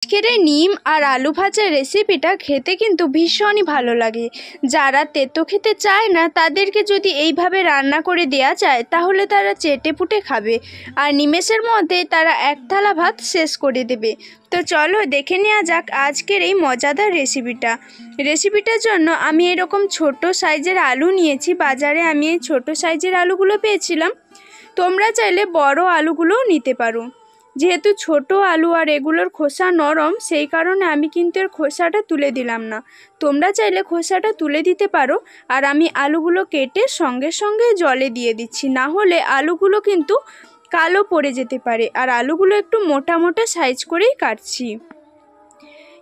আজকের এই নিম আর আলু ভাজার রেসিপিটা খেতে কিন্তু ভীষণই ভালো লাগে। যারা তেতো খেতে চায় না তাদেরকে যদি এইভাবে রান্না করে দেওয়া যায় তাহলে তারা চেটেপুটে খাবে আর নিমেষের মধ্যে তারা এক থালা ভাত শেষ করে দেবে। তো চলো দেখে নেওয়া যাক আজকের এই মজাদার রেসিপিটার জন্য আমি এরকম ছোট সাইজের আলু নিয়েছি। বাজারে আমি এই ছোট সাইজের আলুগুলো পেয়েছিলাম, তোমরা চাইলে বড় আলুগুলোও নিতে পারো। যেহেতু ছোট আলু আর এগুলোর খোসা নরম, সেই কারণে আমি কিন্তু এর খোসাটা তুলে দিলাম না। তোমরা চাইলে খোসাটা তুলে দিতে পারো। আর আমি আলুগুলো কেটে সঙ্গে সঙ্গে জলে দিয়ে দিচ্ছি, না হলে আলুগুলো কিন্তু কালো পড়ে যেতে পারে। আর আলুগুলো একটু মোটা মোটা সাইজ করেই কাটছি।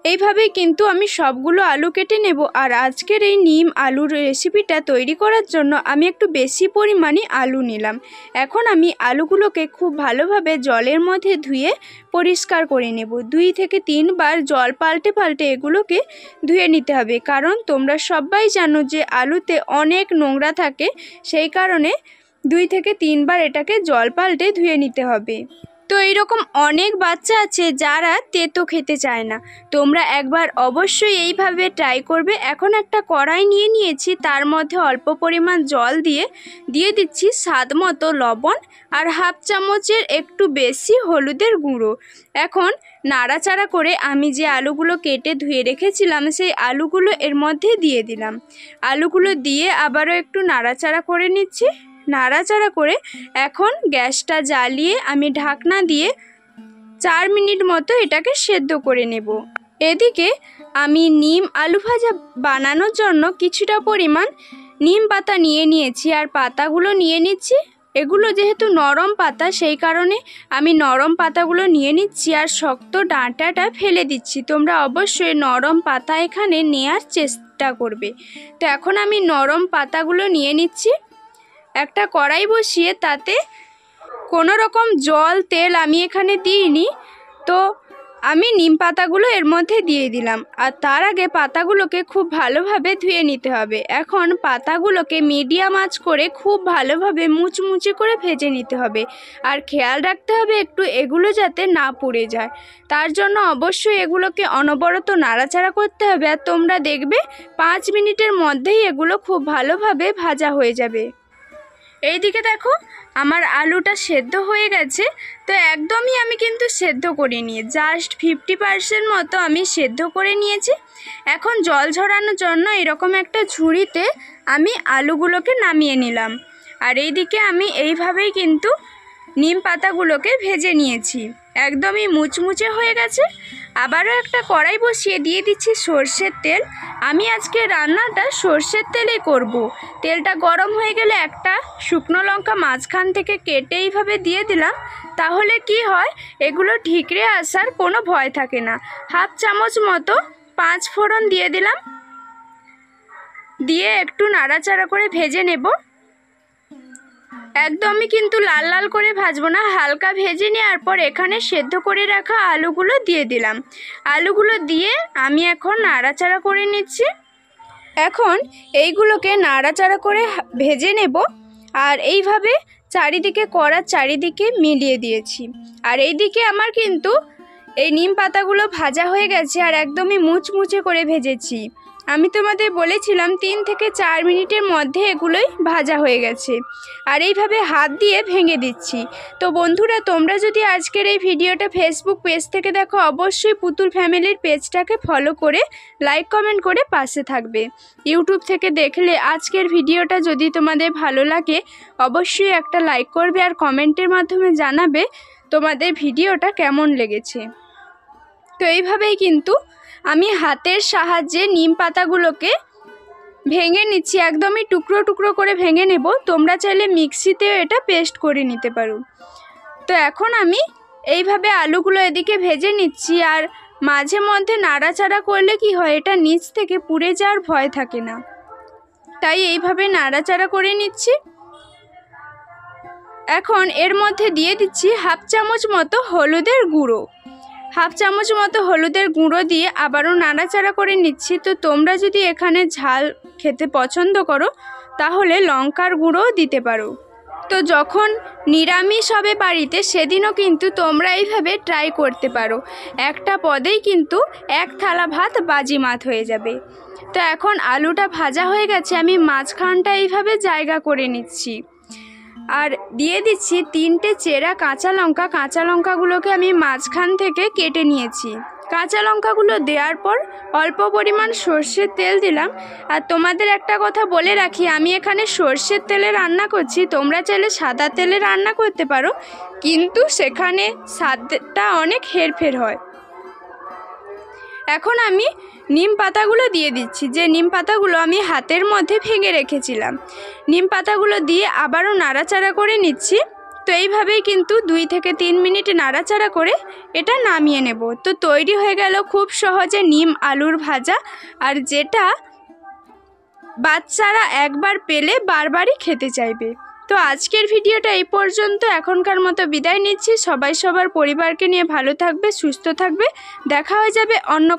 এইভাবেই কিন্তু আমি সবগুলো আলু কেটে নেব। আর আজকের এই নিম আলুর রেসিপিটা তৈরি করার জন্য আমি একটু বেশি পরিমাণে আলু নিলাম। এখন আমি আলুগুলোকে খুব ভালোভাবে জলের মধ্যে ধুয়ে পরিষ্কার করে নেব। 2 থেকে 3 বার জল পাল্টে পাল্টে এগুলোকে ধুয়ে নিতে হবে, কারণ তোমরা সবাই জানো যে আলুতে অনেক নোংরা থাকে। সেই কারণে 2 থেকে 3 বার এটাকে জল পাল্টে ধুয়ে নিতে হবে। তো এইরকম অনেক বাচ্চা আছে যারা তেতো খেতে চায় না, তোমরা একবার অবশ্যই এইভাবে ট্রাই করবে। এখন একটা কড়াই নিয়ে নিয়েছি, তার মধ্যে অল্প পরিমাণ জল দিয়ে দিচ্ছি স্বাদ মতো লবণ আর হাফ চামচের একটু বেশি হলুদের গুঁড়ো। এখন নাড়াচাড়া করে আমি যে আলুগুলো কেটে ধুয়ে রেখেছিলাম সেই আলুগুলো এর মধ্যে দিয়ে দিলাম। আলুগুলো দিয়ে আবারও একটু নাড়াচাড়া করে নিচ্ছি। নাড়াচাড়া করে এখন গ্যাসটা জ্বালিয়ে আমি ঢাকনা দিয়ে 4 মিনিট মতো এটাকে সেদ্ধ করে নেব। এদিকে আমি নিম আলু ভাজা বানানোর জন্য কিছুটা পরিমাণ নিম পাতা নিয়ে নিয়েছি আর পাতাগুলো নিয়ে নিচ্ছি। এগুলো যেহেতু নরম পাতা, সেই কারণে আমি নরম পাতাগুলো নিয়ে নিচ্ছি আর শক্ত ডাঁটাটা ফেলে দিচ্ছি। তোমরা অবশ্যই নরম পাতা এখানে নেওয়ার চেষ্টা করবে। তো এখন আমি নরম পাতাগুলো নিয়ে নিচ্ছি। একটা কড়াই বসিয়ে তাতে কোনো রকম জল তেল আমি এখানে দিইনি, তো আমি নিম পাতাগুলো এর মধ্যে দিয়ে দিলাম। আর তার আগে পাতাগুলোকে খুব ভালোভাবে ধুয়ে নিতে হবে। এখন পাতাগুলোকে মিডিয়াম আঁচ করে খুব ভালোভাবে মুচমুচে করে ভেজে নিতে হবে। আর খেয়াল রাখতে হবে একটু এগুলো যাতে না পুড়ে যায়, তার জন্য অবশ্যই এগুলোকে অনবরত নাড়াচাড়া করতে হবে। আর তোমরা দেখবে 5 মিনিটের মধ্যেই এগুলো খুব ভালোভাবে ভাজা হয়ে যাবে। এইদিকে দেখো আমার আলুটা সেদ্ধ হয়ে গেছে। তো একদমই আমি কিন্তু সেদ্ধ করিনি, জাস্ট 50% মতো আমি সেদ্ধ করে নিয়েছি। এখন জল ঝরানোর জন্য এরকম একটা ঝুড়িতে আমি আলুগুলোকে নামিয়ে নিলাম। আর এইদিকে আমি এইভাবেই কিন্তু নিম পাতাগুলোকে ভেজে নিয়েছি, একদমই মুচমুচে হয়ে গেছে। আবারও একটা কড়াই বসিয়ে দিয়ে দিচ্ছি সর্ষের তেল। আমি আজকে রান্নাটা সর্ষের তেলেই করব। তেলটা গরম হয়ে গেলে একটা শুকনো লঙ্কা মাঝখান থেকে কেটে এইভাবে দিয়ে দিলাম। তাহলে কি হয়, এগুলো ঠিকরে আসার কোনো ভয় থাকে না। হাফ চামচ মতো 5 ফোড়ন দিয়ে দিলাম, দিয়ে একটু নাড়াচাড়া করে ভেজে নেব। একদমই কিন্তু লাল লাল করে ভাজবো না, হালকা ভেজে নেওয়ার পর এখানে সেদ্ধ করে রাখা আলুগুলো দিয়ে দিলাম। আলুগুলো দিয়ে আমি এখন নাড়াচাড়া করে নিচ্ছি। এখন এইগুলোকে নাড়াচাড়া করে ভেজে নেব। আর এইভাবে কড়ার চারিদিকে মিলিয়ে দিয়েছি। আর এইদিকে আমার কিন্তু এই নিম পাতাগুলো ভাজা হয়ে গেছে আর একদমই মুচমুচে করে ভেজেছি। আমি তোমাদের বলেছিলাম 3 থেকে 4 মিনিটের মধ্যে এগুলোই ভাজা হয়ে গেছে। আর এইভাবে হাত দিয়ে ভেঙে দিচ্ছি। তো বন্ধুরা, তোমরা যদি আজকের এই ভিডিওটা ফেসবুক পেজ থেকে দেখো, অবশ্যই পুতুল ফ্যামিলির পেজটাকে ফলো করে লাইক কমেন্ট করে পাশে থাকবে। ইউটিউব থেকে দেখলে আজকের ভিডিওটা যদি তোমাদের ভালো লাগে অবশ্যই একটা লাইক করবে আর কমেন্টের মাধ্যমে জানাবে তোমাদের ভিডিওটা কেমন লেগেছে। তো এইভাবেই কিন্তু আমি হাতের সাহায্যে নিম পাতাগুলোকে ভেঙে নিচ্ছি, একদমই টুকরো টুকরো করে ভেঙে নেব। তোমরা চাইলে মিক্সিতেও এটা পেস্ট করে নিতে পারো। তো এখন আমি এইভাবে আলুগুলো এদিকে ভেজে নিচ্ছি। আর মাঝে মধ্যে নাড়াচাড়া করলে কি হয়, এটা নিচ থেকে পুড়ে যাওয়ার ভয় থাকে না, তাই এইভাবে নাড়াচাড়া করে নিচ্ছি। এখন এর মধ্যে দিয়ে দিচ্ছি হাফ চামচ মতো হলুদের গুঁড়ো। হাফ চামচ মতো হলুদের গুঁড়ো দিয়ে আবারও নাড়াচাড়া করে নিচ্ছি। তো তোমরা যদি এখানে ঝাল খেতে পছন্দ করো তাহলে লঙ্কার গুঁড়োও দিতে পারো। তো যখন নিরামিষ হবে বাড়িতে সেদিনও কিন্তু তোমরা এইভাবে ট্রাই করতে পারো। একটা পদেই কিন্তু এক থালা ভাত বাজিমাত হয়ে যাবে। তো এখন আলুটা ভাজা হয়ে গেছে, আমি মাঝখানটা এইভাবে জায়গা করে নিচ্ছি আর দিয়ে দিচ্ছি 3টে চেরা কাঁচা লঙ্কা। কাঁচা লঙ্কাগুলোকে আমি মাঝখান থেকে কেটে নিয়েছি। কাঁচা লঙ্কাগুলো দেওয়ার পর অল্প পরিমাণ সর্ষের তেল দিলাম। আর তোমাদের একটা কথা বলে রাখি, আমি এখানে সর্ষের তেলে রান্না করছি, তোমরা চাইলে সাদা তেলে রান্না করতে পারো, কিন্তু সেখানে স্বাদটা অনেক হেরফের হয়। এখন আমি নিম পাতাগুলো দিয়ে দিচ্ছি, যে নিম পাতাগুলো আমি হাতের মধ্যে ভেঙে রেখেছিলাম। নিম পাতাগুলো দিয়ে আবারও নাড়াচাড়া করে নিচ্ছি। তো এইভাবেই কিন্তু 2 থেকে 3 মিনিট নাড়াচাড়া করে এটা নামিয়ে নেব। তো তৈরি হয়ে গেল খুব সহজে নিম আলুর ভাজা, আর যেটা বাচ্চারা একবার পেলে বারবারই খেতে চাইবে। তো আজকের ভিডিওটা এই পর্যন্ত, এখনকার মতো বিদায় নিচ্ছি। সবাই সবার পরিবারকে নিয়ে ভালো থাকবে, সুস্থ থাকবে। দেখা হয়ে যাবে অন্য